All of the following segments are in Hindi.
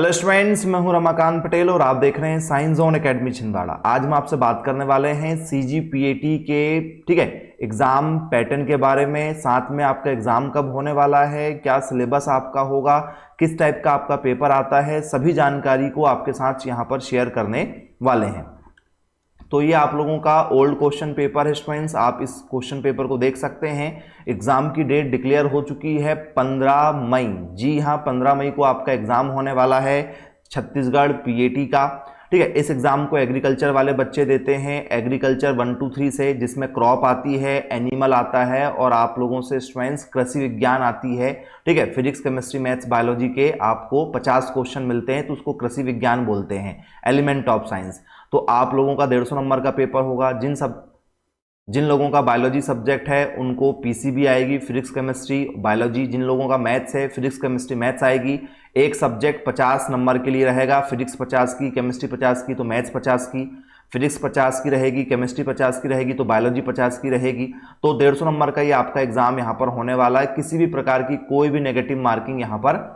हेलो स्टूडेंट्स, मैं हूं रमाकांत पटेल और आप देख रहे हैं साइंस जोन एकेडमी छिंदवाड़ा। आज हम आपसे बात करने वाले हैं सीजीपीएटी के एग्जाम पैटर्न के बारे में। साथ में आपका एग्जाम कब होने वाला है, क्या सिलेबस आपका होगा, किस टाइप का आपका पेपर आता है, सभी जानकारी को आपके साथ यहां पर शेयर करने वाले हैं। तो ये आप लोगों का ओल्ड क्वेश्चन पेपर है स्टूडेंट्स, आप इस क्वेश्चन पेपर को देख सकते हैं। एग्जाम की डेट डिक्लेयर हो चुकी है 15 मई। जी हाँ, 15 मई को आपका एग्जाम होने वाला है छत्तीसगढ़ पीएटी का। ठीक है, इस एग्जाम को एग्रीकल्चर वाले बच्चे देते हैं, एग्रीकल्चर 1 2 3 से, जिसमें क्रॉप आती है, एनिमल आता है और आप लोगों से स्टूडेंट्स कृषि विज्ञान आती है। ठीक है, फिजिक्स केमिस्ट्री मैथ्स बायोलॉजी के आपको 50 क्वेश्चन मिलते हैं, तो उसको कृषि विज्ञान बोलते हैं, एलिमेंट ऑफ साइंस। तो आप लोगों का 150 नंबर का पेपर होगा। जिन लोगों का बायोलॉजी सब्जेक्ट है उनको पीसीबी आएगी, फिजिक्स केमिस्ट्री बायोलॉजी। जिन लोगों का मैथ्स है, फिजिक्स केमिस्ट्री मैथ्स आएगी। एक सब्जेक्ट 50 नंबर के लिए रहेगा, फिजिक्स 50 की, केमिस्ट्री 50 की, तो मैथ्स 50 की, फिजिक्स 50 की रहेगी, केमिस्ट्री 50 की रहेगी, तो बायोलॉजी 50 की रहेगी। तो 150 नंबर का ये आपका एग्जाम यहाँ पर होने वाला है। किसी भी प्रकार की कोई भी नेगेटिव मार्किंग यहाँ पर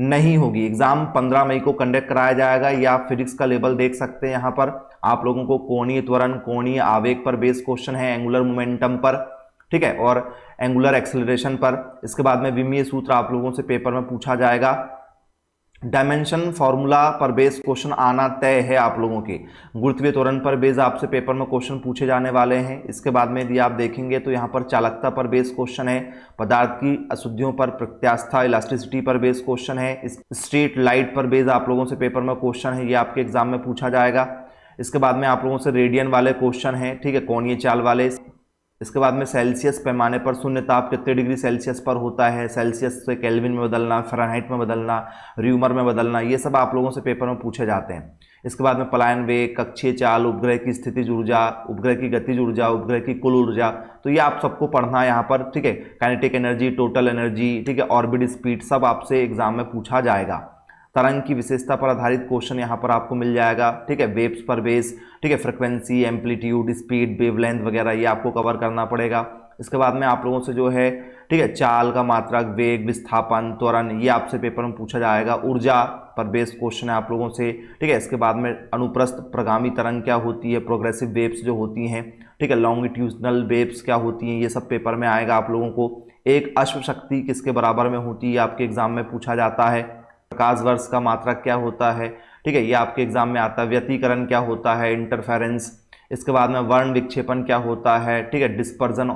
नहीं होगी। एग्जाम 15 मई को कंडक्ट कराया जाएगा। या आप फिजिक्स का लेवल देख सकते हैं, यहाँ पर आप लोगों को कोणीय त्वरण, कोणीय आवेग पर बेस्ड क्वेश्चन है, एंगुलर मोमेंटम पर, ठीक है, और एंगुलर एक्सेलरेशन पर। इसके बाद में विमीय सूत्र आप लोगों से पेपर में पूछा जाएगा। डायमेंशन फॉर्मूला पर बेस्ड क्वेश्चन आना तय है आप लोगों के। गुरुत्वीय त्वरण पर बेस्ड आपसे पेपर में क्वेश्चन पूछे जाने वाले हैं। इसके बाद में यदि आप देखेंगे तो यहाँ पर चालकता पर बेस्ड क्वेश्चन है, पदार्थ की अशुद्धियों पर प्रत्यास्था इलास्टिसिटी पर बेस्ड क्वेश्चन है, स्ट्रीट लाइट पर बेस्ड आप लोगों से पेपर में क्वेश्चन है, ये आपके एग्जाम में पूछा जाएगा। इसके बाद में आप लोगों से रेडियन वाले क्वेश्चन हैं, ठीक है, कोणीय चाल वाले। इसके बाद में सेल्सियस पैमाने पर शून्य ताप कितने डिग्री सेल्सियस पर होता है, सेल्सियस से केल्विन में बदलना, फ़ारेनहाइट में बदलना, र्यूमर में बदलना, ये सब आप लोगों से पेपर में पूछे जाते हैं। इसके बाद में पलायन वेग, कक्षीय चाल, उपग्रह की स्थितिज ऊर्जा, उपग्रह की गतिज ऊर्जा, उपग्रह की कुल ऊर्जा, तो ये आप सबको पढ़ना है यहाँ पर। ठीक है, काइनेटिक एनर्जी, टोटल एनर्जी, ठीक है, ऑर्बिट स्पीड, सब आपसे एग्जाम में पूछा जाएगा। तरंग की विशेषता पर आधारित क्वेश्चन यहाँ पर आपको मिल जाएगा। ठीक है, वेव्स पर बेस, ठीक है, फ्रिक्वेंसी, एम्पलीट्यूड, स्पीड, वेवलेंथ वगैरह ये आपको कवर करना पड़ेगा। इसके बाद में आप लोगों से जो है, ठीक है, चाल का मात्रक, वेग, विस्थापन, त्वरण, ये आपसे पेपर में पूछा जाएगा। ऊर्जा पर बेस्ड क्वेश्चन है आप लोगों से। ठीक है, इसके बाद में अनुप्रस्थ प्रगामी तरंग क्या होती है, प्रोग्रेसिव वेव्स जो होती हैं, ठीक है, लॉन्गिट्यूडनल वेव्स क्या होती हैं, ये सब पेपर में आएगा आप लोगों को। एक अश्व शक्ति किसके बराबर में होती है, आपके एग्जाम में पूछा जाता है। प्रकाश वर्ष का मात्रक क्या होता है, ठीक है, ये आपके एग्जाम में आता है। व्यतिकरण क्या होता है, इंटरफेरेंस। इसके बाद में वर्ण विक्षेपण क्या होता है, ठीक है, डिस्पर्जन।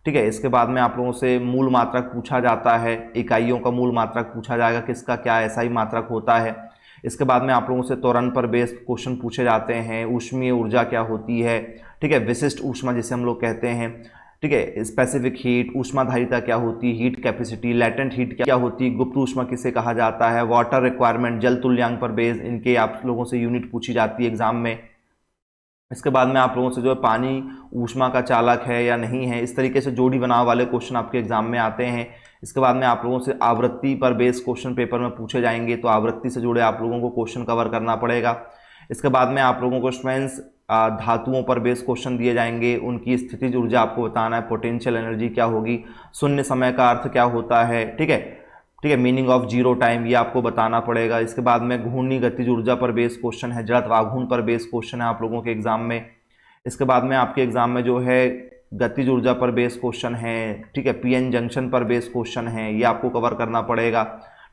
ठीक है, इसके बाद में आप लोगों से मूल मात्रक पूछा जाता है, इकाइयों का मूल मात्रक पूछा जाएगा, किसका क्या ऐसा ही मात्रक होता है। इसके बाद में आप लोगों से त्वरण पर बेस्ड क्वेश्चन पूछे जाते हैं। ऊष्मीय ऊर्जा क्या होती है, ठीक है, विशिष्ट ऊष्मा जिसे हम लोग कहते हैं, ठीक है, स्पेसिफिक हीट, ऊष्माधारिता क्या होती है, हीट कैपेसिटी, लैटेंट हीट क्या होती है, गुप्त ऊष्मा किसे कहा जाता है, वाटर रिक्वायरमेंट, जल तुल्यांक पर बेस्ड इनके आप लोगों से यूनिट पूछी जाती है एग्जाम में। इसके बाद में आप लोगों से जो है पानी ऊष्मा का चालक है या नहीं है, इस तरीके से जोड़ी बनाव वाले क्वेश्चन आपके एग्जाम में आते हैं। इसके बाद में आप लोगों से आवृत्ति पर बेस्ड क्वेश्चन पेपर में पूछे जाएंगे, तो आवृत्ति से जुड़े आप लोगों को क्वेश्चन कवर करना पड़ेगा। इसके बाद में आप लोगों को स्टूडेंट्स धातुओं पर बेस्ड क्वेश्चन दिए जाएंगे, उनकी स्थितिज ऊर्जा आपको बताना है, पोटेंशियल एनर्जी क्या होगी, शून्य समय का अर्थ क्या होता है, ठीक है, ठीक है, मीनिंग ऑफ जीरो टाइम, ये आपको बताना पड़ेगा। इसके बाद में घूर्णी गतिज ऊर्जा पर बेस्ड क्वेश्चन है, जड़त्व आघूर्ण पर बेस्ड क्वेश्चन है आप लोगों के एग्जाम में। इसके बाद में आपके एग्जाम में जो है गतिज ऊर्जा पर बेस्ड क्वेश्चन है, ठीक है, पीएन जंक्शन पर बेस्ड क्वेश्चन है, ये आपको कवर करना पड़ेगा।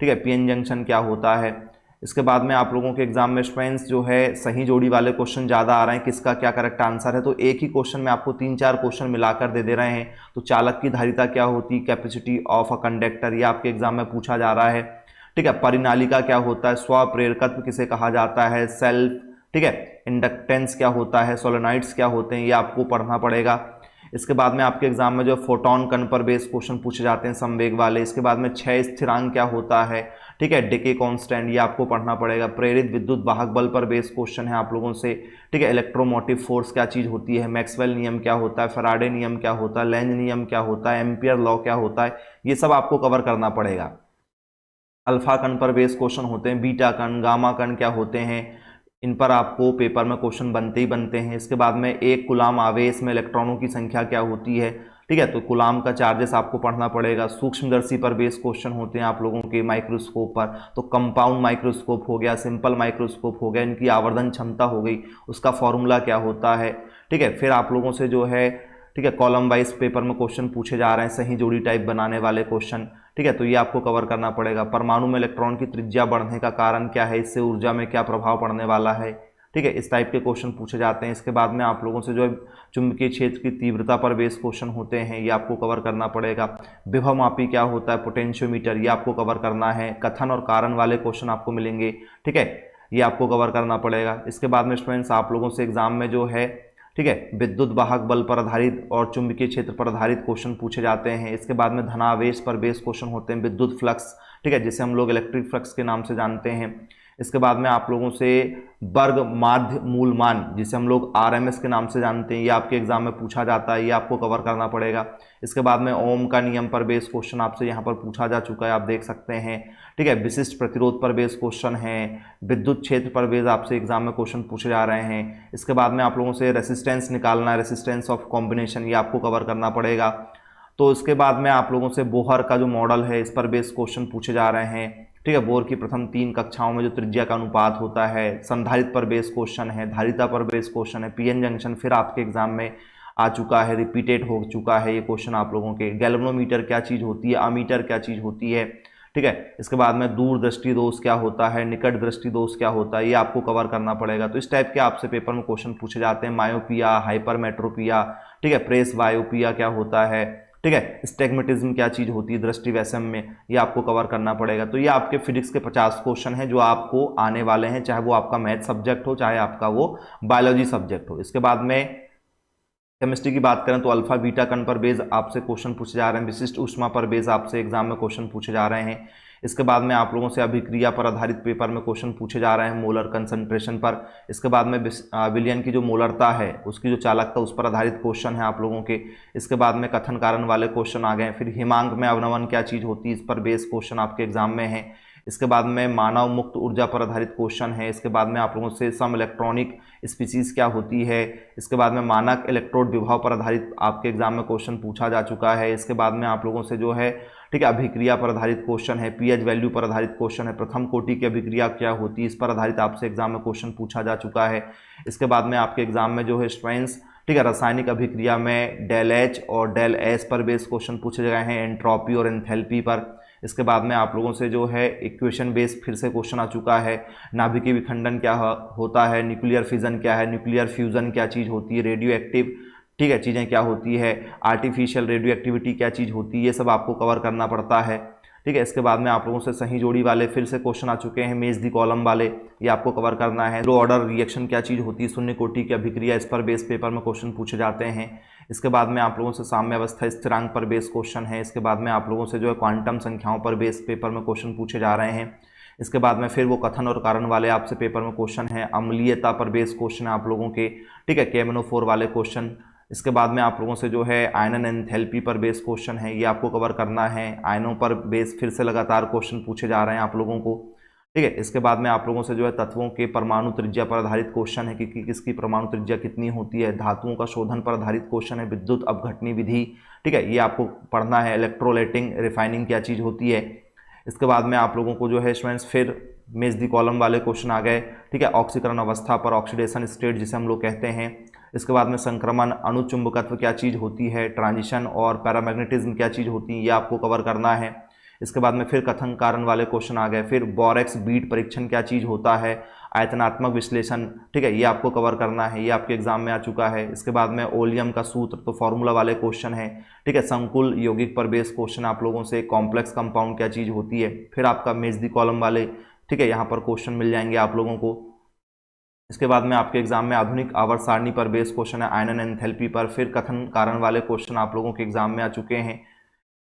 ठीक है, पीएन जंक्शन क्या होता है। इसके बाद में आप लोगों के एग्जाम में स्टूडेंट्स जो है सही जोड़ी वाले क्वेश्चन ज़्यादा आ रहे हैं, किसका क्या करेक्ट आंसर है, तो एक ही क्वेश्चन में आपको 3-4 क्वेश्चन मिलाकर दे रहे हैं। तो चालक की धारिता क्या होती, कैपेसिटी ऑफ अ कंडक्टर, ये आपके एग्जाम में पूछा जा रहा है। ठीक है, परिनालिका क्या होता है, स्वप्रेरकत्व किसे कहा जाता है, सेल्फ, ठीक है, इंडक्टेंस क्या होता है, सोलेनॉइड्स क्या होते हैं, ये आपको पढ़ना पड़ेगा। इसके बाद में आपके एग्जाम में जो फोटोन कण पर बेस्ड क्वेश्चन पूछे जाते हैं संवेग वाले। इसके बाद में क्षय स्थिरांक क्या होता है, ठीक है, डिके कांस्टेंट, ये आपको पढ़ना पड़ेगा। प्रेरित विद्युत वाहक बल पर बेस्ड क्वेश्चन है आप लोगों से। ठीक है, इलेक्ट्रोमोटिव फोर्स क्या चीज़ होती है, मैक्सवेल नियम क्या होता है, फैराडे नियम क्या होता है, लेंज नियम क्या होता है, एम्पियर लॉ क्या होता है, ये सब आपको कवर करना पड़ेगा। अल्फा कण पर बेस्ड क्वेश्चन होते हैं, बीटा कण, गामा कण क्या होते हैं, इन पर आपको पेपर में क्वेश्चन बनते ही बनते हैं। इसके बाद में एक कूलाम आवेश में इलेक्ट्रॉनों की संख्या क्या होती है, ठीक है। तो कूलाम का चार्जेस आपको पढ़ना पड़ेगा। सूक्ष्मदर्शी पर बेस क्वेश्चन होते हैं आप लोगों के माइक्रोस्कोप पर, तो कंपाउंड माइक्रोस्कोप हो गया, सिंपल माइक्रोस्कोप हो गया, इनकी आवर्धन क्षमता हो गई, उसका फॉर्मूला क्या होता है। ठीक है। फिर आप लोगों से जो है, ठीक है, कॉलम वाइज पेपर में क्वेश्चन पूछे जा रहे हैं, सही जोड़ी टाइप बनाने वाले क्वेश्चन। ठीक है। तो ये आपको कवर करना पड़ेगा। परमाणु में इलेक्ट्रॉन की त्रिज्या बढ़ने का कारण क्या है, इससे ऊर्जा में क्या प्रभाव पड़ने वाला है। ठीक है। इस टाइप के क्वेश्चन पूछे जाते हैं। इसके बाद में आप लोगों से जो है चुंबकीय क्षेत्र की तीव्रता पर बेस क्वेश्चन होते हैं, ये आपको कवर करना पड़ेगा। विभवमापी क्या होता है, पोटेंशियोमीटर, ये आपको कवर करना है। कथन और कारण वाले क्वेश्चन आपको मिलेंगे। ठीक है। ये आपको कवर करना पड़ेगा। इसके बाद में स्टूडेंट्स आप लोगों से एग्जाम में जो है, ठीक है, विद्युत वाहक बल पर आधारित और चुंबकीय क्षेत्र पर आधारित क्वेश्चन पूछे जाते हैं। इसके बाद में धनावेश पर बेस क्वेश्चन होते हैं, विद्युत फ्लक्स, ठीक है, जिसे हम लोग इलेक्ट्रिक फ्लक्स के नाम से जानते हैं। इसके बाद में आप लोगों से वर्ग माध्य मूल मान, जिसे हम लोग आरएमएस के नाम से जानते हैं, ये आपके एग्जाम में पूछा जाता है, ये आपको कवर करना पड़ेगा। इसके बाद में ओम का नियम पर बेस क्वेश्चन आपसे यहाँ पर पूछा जा चुका है, आप देख सकते हैं। ठीक है। विशिष्ट प्रतिरोध पर बेस क्वेश्चन है। विद्युत क्षेत्र पर बेस आपसे एग्जाम में क्वेश्चन पूछे जा रहे हैं। इसके बाद में आप लोगों से रेसिस्टेंस निकालना है, रेसिस्टेंस ऑफ कॉम्बिनेशन, ये आपको कवर करना पड़ेगा। तो इसके बाद में आप लोगों से बोहर का जो मॉडल है, इस पर बेस क्वेश्चन पूछे जा रहे हैं। ठीक है। बोर की प्रथम 3 कक्षाओं में जो त्रिज्या का अनुपात होता है, संधारित्र पर बेस क्वेश्चन है, धारिता पर बेस क्वेश्चन है, पीएन जंक्शन फिर आपके एग्जाम में आ चुका है, रिपीटेड हो चुका है ये क्वेश्चन आप लोगों के। गैल्वेनोमीटर क्या चीज़ होती है, अमीटर क्या चीज़ होती है। ठीक है। इसके बाद में दूरदृष्टि दोष क्या होता है, निकट दृष्टि दोष क्या होता है, ये आपको कवर करना पड़ेगा। तो इस टाइप के आपसे पेपर में क्वेश्चन पूछे जाते हैं। मायोपिया, हाइपरमेट्रोपिया, ठीक है, प्रेस बायोपिया क्या होता है, ठीक है, स्टेगमेटिज्म क्या चीज़ होती है दृष्टि वैषम्य में, ये आपको कवर करना पड़ेगा। तो ये आपके फिजिक्स के 50 क्वेश्चन हैं जो आपको आने वाले हैं, चाहे वो आपका मैथ सब्जेक्ट हो, चाहे आपका वो बायोलॉजी सब्जेक्ट हो। इसके बाद में केमिस्ट्री की बात करें तो अल्फा बीटा कण पर बेस आपसे क्वेश्चन पूछे जा रहे हैं। विशिष्ट ऊष्मा पर बेस आपसे एग्जाम में क्वेश्चन पूछे जा रहे हैं। इसके बाद में आप लोगों से अभिक्रिया पर आधारित पेपर में क्वेश्चन पूछे जा रहे हैं, मोलर कंसंट्रेशन पर। इसके बाद में विलयन की जो मोलरता है, उसकी जो चालकता, उस पर आधारित क्वेश्चन है आप लोगों के। इसके बाद में कथन कारण वाले क्वेश्चन आ गए। फिर हिमांक में अवनमन क्या चीज़ होती है, इस पर बेस क्वेश्चन आपके एग्जाम में है। इसके बाद में मानव मुक्त ऊर्जा पर आधारित क्वेश्चन है। इसके बाद में आप लोगों से सम इलेक्ट्रॉनिक स्पीसीज क्या होती है। इसके बाद में मानक इलेक्ट्रोड विभव पर आधारित आपके एग्जाम में क्वेश्चन पूछा जा चुका है। इसके बाद में आप लोगों से जो है, ठीक है, अभिक्रिया पर आधारित क्वेश्चन है, पीएच वैल्यू पर आधारित क्वेश्चन है, प्रथम कोटि की अभिक्रिया क्या होती है, इस पर आधारित आपसे एग्जाम में क्वेश्चन पूछा जा चुका है। इसके बाद में आपके एग्जाम में जो है स्ट्रेंस, ठीक है, रासायनिक अभिक्रिया में डेल एच और डेल एस पर बेस क्वेश्चन पूछे गए हैं, एंट्रोपी और एंथैल्पी पर। इसके बाद में आप लोगों से जो है इक्वेशन बेस फिर से क्वेश्चन आ चुका है। नाभिकीय विखंडन क्या होता है, न्यूक्लियर फिजन क्या है, न्यूक्लियर फ्यूजन क्या चीज़ होती है, रेडियो एक्टिव, ठीक है, चीज़ें क्या होती है, आर्टिफिशियल रेडियो एक्टिविटी क्या चीज़ होती है, ये सब आपको कवर करना पड़ता है। ठीक है। इसके बाद में आप लोगों से सही जोड़ी वाले फिर से क्वेश्चन आ चुके हैं, मेज दी कॉलम वाले, ये आपको कवर करना है। लो ऑर्डर रिएक्शन क्या चीज़ होती है, शून्य कोटि की अभिक्रिया, इस पर बेस पेपर में क्वेश्चन पूछे जाते हैं। इसके बाद में आप लोगों से साम्य अवस्था स्थिरांक पर बेस क्वेश्चन है। इसके बाद में आप लोगों से जो है क्वांटम संख्याओं पर बेस पेपर में क्वेश्चन पूछे जा रहे हैं। इसके बाद में फिर वो कथन और कारण वाले आपसे पेपर में क्वेश्चन है। अम्लीयता पर बेस क्वेश्चन है आप लोगों के, ठीक है, KMnO4 वाले क्वेश्चन। इसके बाद में आप लोगों से जो है आयनन एंथैल्पी पर बेस क्वेश्चन है, ये आपको कवर करना है। आयनों पर बेस फिर से लगातार क्वेश्चन पूछे जा रहे हैं आप लोगों को, ठीक है। इसके बाद में आप लोगों से जो है तत्वों के परमाणु त्रिज्या पर आधारित क्वेश्चन है कि किसकी परमाणु त्रिज्या कितनी होती है। धातुओं का शोधन पर आधारित क्वेश्चन है, विद्युत अपघटनी विधि, ठीक है, ये आपको पढ़ना है। इलेक्ट्रोलाइटिंग रिफाइनिंग क्या चीज़ होती है। इसके बाद में आप लोगों को जो है स्टूडेंट्स फिर मेज दी कॉलम वाले क्वेश्चन आ गए, ठीक है, ऑक्सीकरण अवस्था पर, ऑक्सीडेशन स्टेट जिसे हम लोग कहते हैं। इसके बाद में संक्रमण, अणुचुंबकत्व क्या चीज़ होती है, ट्रांजिशन और पैरामैग्नेटिज्म क्या चीज़ होती है, ये आपको कवर करना है। इसके बाद में फिर कथन कारण वाले क्वेश्चन आ गए। फिर बोरेक्स बीट परीक्षण क्या चीज़ होता है, आयतनात्मक विश्लेषण, ठीक है, ये आपको कवर करना है, ये आपके एग्जाम में आ चुका है। इसके बाद में ओलियम का सूत्र, तो फॉर्मूला वाले क्वेश्चन है, ठीक है। संकुल यौगिक पर बेस क्वेश्चन आप लोगों से, कॉम्प्लेक्स कंपाउंड क्या चीज़ होती है। फिर आपका मेज दी कॉलम वाले, ठीक है, यहाँ पर क्वेश्चन मिल जाएंगे आप लोगों को। इसके बाद में आपके एग्जाम में आधुनिक आवर्त सारणी पर बेस क्वेश्चन है, आयनन एंथैल्पी पर। फिर कथन कारण वाले क्वेश्चन आप लोगों के एग्जाम में आ चुके हैं।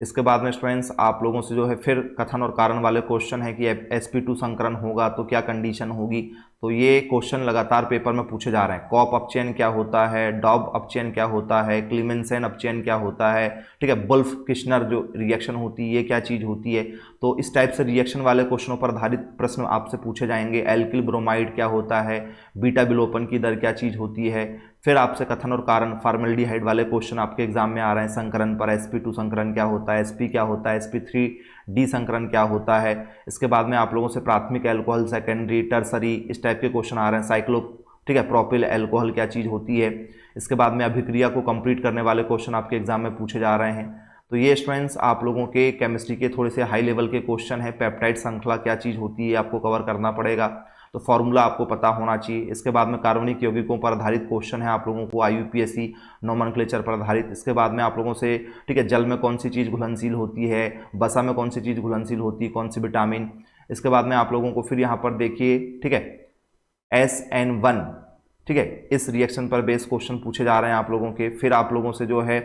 इसके बाद में स्टूडेंट्स आप लोगों से जो है फिर कथन और कारण वाले क्वेश्चन है कि sp2 संकरण होगा तो क्या कंडीशन होगी, तो ये क्वेश्चन लगातार पेपर में पूछे जा रहे हैं। कॉप अपचयन क्या होता है, डॉब अपचयन क्या होता है, क्लीमेंसेन अपचयन क्या होता है, ठीक है, वुल्फ किश्नर जो रिएक्शन होती है ये क्या चीज़ होती है। तो इस टाइप से रिएक्शन वाले क्वेश्चनों पर आधारित प्रश्न आपसे पूछे जाएंगे। एल्किल ब्रोमाइड क्या होता है, बीटा विलोपन की दर क्या चीज़ होती है। फिर आपसे कथन और कारण फॉर्मेल्डिहाइड वाले क्वेश्चन आपके एग्जाम में आ रहे हैं। संकरण पर sp2 संकरण क्या होता है, sp क्या होता है, sp3d संकरण क्या होता है। इसके बाद में आप लोगों से प्राथमिक एल्कोहल, सेकेंडरी, टर्सरी, इस टाइप के क्वेश्चन आ रहे हैं। साइक्लो, ठीक है, प्रोपिल एल्कोहल क्या चीज़ होती है। इसके बाद में अभिक्रिया को कंप्लीट करने वाले क्वेश्चन आपके एग्जाम में पूछे जा रहे हैं। तो ये स्टूडेंट्स आप लोगों के केमिस्ट्री के थोड़े से हाई लेवल के क्वेश्चन है। पेप्टाइड श्रृंखला क्या चीज़ होती है आपको कवर करना पड़ेगा, तो फॉर्मूला आपको पता होना चाहिए। इसके बाद में कार्बनिक यौगिकों पर आधारित क्वेश्चन है आप लोगों को, IUPAC नोमेनक्लेचर पर आधारित। इसके बाद में आप लोगों से, ठीक है, जल में कौन सी चीज़ घुलनशील होती है, वसा में कौन सी चीज़ घुलनशील होती है, कौन सी विटामिन। इसके बाद में आप लोगों को फिर यहाँ पर देखिए, ठीक है, SN1, ठीक है, इस रिएक्शन पर बेस क्वेश्चन पूछे जा रहे हैं आप लोगों के। फिर आप लोगों से जो है,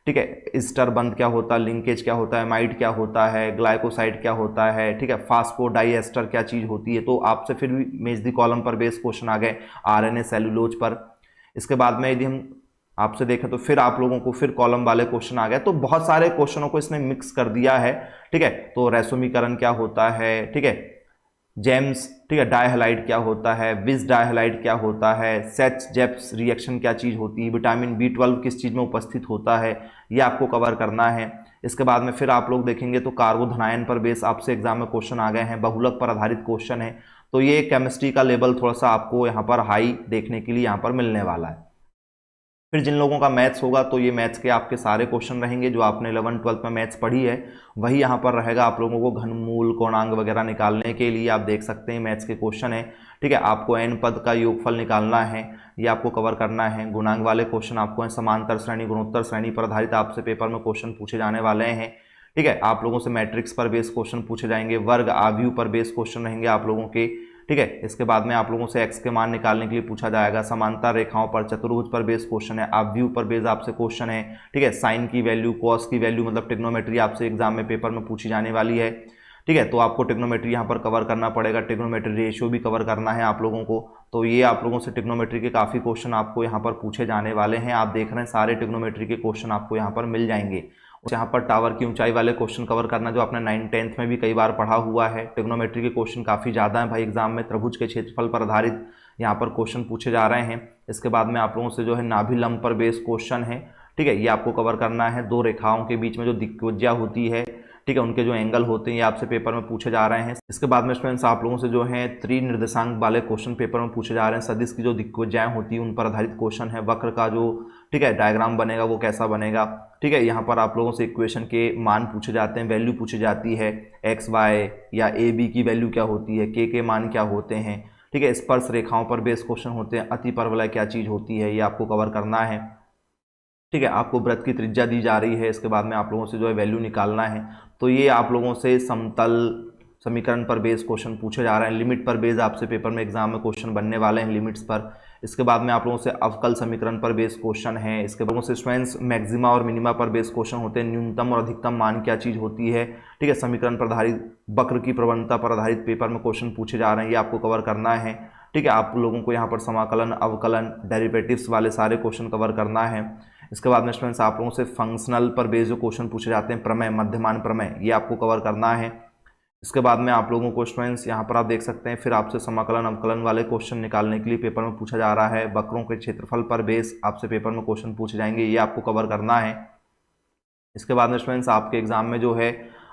ठीक है, ईस्टर बंद क्या होता है, लिंकेज क्या होता है, माइड क्या होता है, ग्लाइकोसाइड क्या होता है, ठीक है, फास्फोडाइएस्टर क्या चीज़ होती है। तो आपसे फिर भी मेज दी कॉलम पर बेस क्वेश्चन आ गए, RNA सेलुलोज पर। इसके बाद में यदि हम आपसे देखें तो फिर आप लोगों को फिर कॉलम वाले क्वेश्चन आ गए। तो बहुत सारे क्वेश्चनों को इसने मिक्स कर दिया है, ठीक है। तो रैसोमीकरण क्या होता है, ठीक है, जेम्स, ठीक है, डायहलाइड क्या होता है, विज डायहलाइड क्या होता है, सेच जेप्स रिएक्शन क्या चीज़ होती है, विटामिन B12 किस चीज़ में उपस्थित होता है, ये आपको कवर करना है। इसके बाद में फिर आप लोग देखेंगे तो कार्बोधनायन पर बेस आपसे एग्जाम में क्वेश्चन आ गए हैं, बहुलक पर आधारित क्वेश्चन है। तो ये केमिस्ट्री का लेवल थोड़ा सा आपको यहाँ पर हाई देखने के लिए यहाँ पर मिलने वाला है। फिर जिन लोगों का मैथ्स होगा तो ये मैथ्स के आपके सारे क्वेश्चन रहेंगे जो आपने 11th-12th में मैथ्स पढ़ी है, वही यहाँ पर रहेगा आप लोगों को। घनमूल, कोणांग वगैरह निकालने के लिए आप देख सकते हैं मैथ्स के क्वेश्चन है, ठीक है। आपको n पद का योगफल निकालना है, ये आपको कवर करना है। गुणांक वाले क्वेश्चन आपको हैं, समांतर श्रेणी, गुणोत्तर श्रेणी पर आधारित आपसे पेपर में क्वेश्चन पूछे जाने वाले हैं, ठीक है। आप लोगों से मैट्रिक्स पर बेस क्वेश्चन पूछे जाएंगे, वर्ग आव्यूह पर बेस क्वेश्चन रहेंगे आप लोगों के, ठीक है। इसके बाद में आप लोगों से x के मान निकालने के लिए पूछा जाएगा। समांतर रेखाओं पर, चतुर्भुज पर बेस क्वेश्चन है, आव्यूह पर बेस आपसे क्वेश्चन है, ठीक है। साइन की वैल्यू, कॉस की वैल्यू, मतलब ट्रिग्नोमेट्री आपसे एग्जाम में पेपर में पूछी जाने वाली है, ठीक है। तो आपको ट्रिग्नोमेट्री यहाँ पर कवर करना पड़ेगा, ट्रिग्नोमेट्री रेशियो भी कवर करना है आप लोगों को। तो ये आप लोगों से ट्रिग्नोमेट्री के काफ़ी क्वेश्चन आपको यहाँ पर पूछे जाने वाले हैं। आप देख रहे हैं सारे ट्रिग्नोमेट्री के क्वेश्चन आपको यहाँ पर मिल जाएंगे। यहाँ पर टावर की ऊंचाई वाले क्वेश्चन कवर करना, जो आपने 9th-10th में भी कई बार पढ़ा हुआ है। ट्रिग्नोमेट्री के क्वेश्चन काफ़ी ज़्यादा हैं भाई एग्जाम में, त्रिभुज के क्षेत्रफल पर आधारित यहाँ पर क्वेश्चन पूछे जा रहे हैं। इसके बाद में आप लोगों से जो है नाभिलंब पर बेस क्वेश्चन है, ठीक है, ये आपको कवर करना है। दो रेखाओं के बीच में जो दिक्वज्या होती है, ठीक है, उनके जो एंगल होते हैं ये आपसे पेपर में पूछे जा रहे हैं। इसके बाद में स्टूडेंट्स आप लोगों से जो है त्रिनिर्देशांक वाले क्वेश्चन पेपर में पूछे जा रहे हैं। सदिश की जो दिक्वज्याएं होती है उन पर आधारित क्वेश्चन है। वक्र का जो, ठीक है, डायग्राम बनेगा वो कैसा बनेगा, ठीक है। यहाँ पर आप लोगों से इक्वेशन के मान पूछे जाते हैं, वैल्यू पूछी जाती है, एक्स वाई या ए बी की वैल्यू क्या होती है, के मान क्या होते हैं, ठीक है। स्पर्श रेखाओं पर बेस क्वेश्चन होते हैं, अति परवलय क्या चीज़ होती है, ये आपको कवर करना है, ठीक है। आपको वृत्त की त्रिज्या दी जा रही है, इसके बाद में आप लोगों से जो है वैल्यू निकालना है। तो ये आप लोगों से समतल समीकरण पर बेस क्वेश्चन पूछे जा रहे हैं। लिमिट पर बेस आपसे पेपर में एग्जाम में क्वेश्चन बनने वाले हैं, लिमिट्स पर। इसके बाद में आप लोगों से अवकल समीकरण पर बेस क्वेश्चन है। इसके लोगों से स्ट्रेंथ्स, मैक्सिमा और मिनिमा पर बेस क्वेश्चन होते हैं। न्यूनतम और अधिकतम मान क्या चीज़ होती है, ठीक है। समीकरण पर आधारित, वक्र की प्रवणता पर आधारित पेपर में क्वेश्चन पूछे जा रहे हैं, ये आपको कवर करना है, ठीक है। आप लोगों को यहाँ पर समाकलन, अवकलन, डेरिवेटिव्स वाले सारे क्वेश्चन कवर करना है। इसके बाद में स्टूडेंट्स आप लोगों से फंक्शनल पर बेस जो क्वेश्चन पूछे जाते हैं, प्रमेय, मध्यमान प्रमेय, ये आपको कवर करना है। इसके बाद में आप लोगों को स्टूडेंट्स यहाँ पर आप देख सकते हैं फिर आपसे समाकलन, अवकलन वाले क्वेश्चन निकालने के लिए पेपर में पूछा जा रहा है। वक्रों के क्षेत्रफल पर बेस आपसे पेपर में क्वेश्चन पूछे जाएंगे, ये आपको कवर करना है। इसके बाद में स्टूडेंट्स आपके एग्जाम में जो है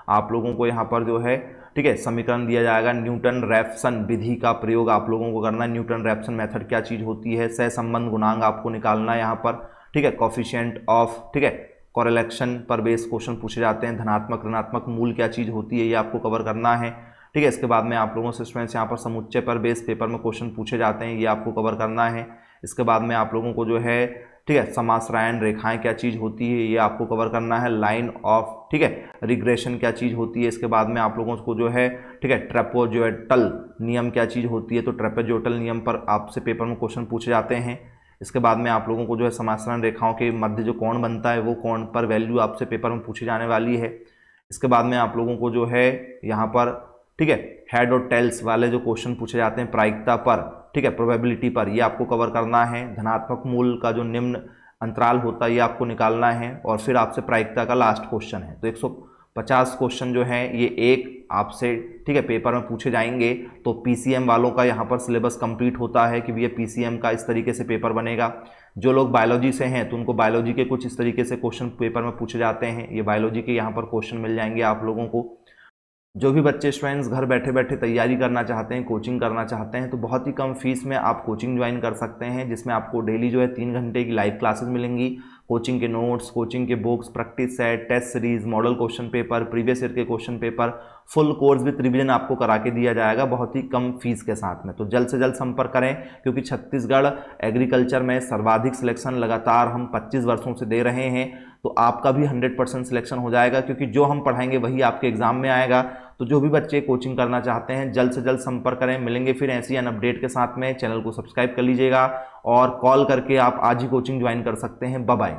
आप लोगों को यहाँ पर जो है, ठीक है, समीकरण दिया जाएगा। न्यूटन रैप्सन विधि का प्रयोग आप लोगों को करना है। न्यूटन रैप्सन मेथड क्या चीज़ होती है, सहसंबंध गुणांक आपको निकालना है यहाँ पर, ठीक है। कोफिशिएंट ऑफ, ठीक है, कोरिलेशन पर बेस क्वेश्चन पूछे जाते हैं। धनात्मक ऋणात्मक मूल क्या चीज़ होती है, ये आपको कवर करना है, ठीक है। इसके बाद में आप लोगों से स्टूडेंट्स यहाँ पर समुच्चय पर बेस पेपर में क्वेश्चन पूछे जाते हैं, ये आपको कवर करना है। इसके बाद में आप लोगों को जो है, ठीक है, समाश्रायण रेखाएं क्या चीज़ होती है, ये आपको कवर करना है। लाइन ऑफ, ठीक है, रिग्रेशन क्या चीज़ होती है। इसके बाद में आप लोगों को जो है, ठीक है, ट्रेपेजोइडल नियम क्या चीज़ होती है, तो ट्रेपेजोइडल नियम पर आपसे पेपर में क्वेश्चन पूछे जाते हैं। इसके बाद में आप लोगों को जो है समाश्रायण रेखाओं के मध्य जो कोण बनता है वो कोण पर वैल्यू आपसे पेपर में पूछी जाने वाली है। इसके बाद में आप लोगों को जो है यहाँ पर ठीक है, हेड और टेल्स वाले जो क्वेश्चन पूछे जाते हैं प्रायिकता पर, ठीक है, प्रोबेबिलिटी पर, ये आपको कवर करना है। धनात्मक मूल का जो निम्न अंतराल होता है ये आपको निकालना है, और फिर आपसे प्रायिकता का लास्ट क्वेश्चन है। तो 150 क्वेश्चन जो है ये एक आपसे, ठीक है, पेपर में पूछे जाएंगे। तो पीसीएम वालों का यहाँ पर सिलेबस कंप्लीट होता है कि भैया पीसीएम का इस तरीके से पेपर बनेगा। जो लोग बायोलॉजी से हैं तो उनको बायोलॉजी के कुछ इस तरीके से क्वेश्चन पेपर में पूछे जाते हैं। ये बायोलॉजी के यहाँ पर क्वेश्चन मिल जाएंगे आप लोगों को। जो भी बच्चे स्टूडेंट्स घर बैठे बैठे तैयारी करना चाहते हैं, कोचिंग करना चाहते हैं, तो बहुत ही कम फीस में आप कोचिंग ज्वाइन कर सकते हैं, जिसमें आपको डेली जो है 3 घंटे की लाइव क्लासेस मिलेंगी। कोचिंग के नोट्स, कोचिंग के books, practice set, test series, model question paper, previous year के question paper, full course with revision आपको करा के दिया जाएगा बहुत ही कम फीस के साथ में। तो जल्द से जल्द संपर्क करें, क्योंकि छत्तीसगढ़ एग्रीकल्चर में सर्वाधिक सिलेक्शन लगातार हम 25 वर्षों से दे रहे हैं। तो आपका भी 100% सिलेक्शन हो जाएगा, क्योंकि जो हम पढ़ाएंगे वही आपके एग्जाम में आएगा। तो जो भी बच्चे कोचिंग करना चाहते हैं जल्द से जल्द संपर्क करें। मिलेंगे फिर ऐसी अन अपडेट के साथ में। चैनल को सब्सक्राइब कर लीजिएगा और कॉल करके आप आज ही कोचिंग ज्वाइन कर सकते हैं। Bye bye.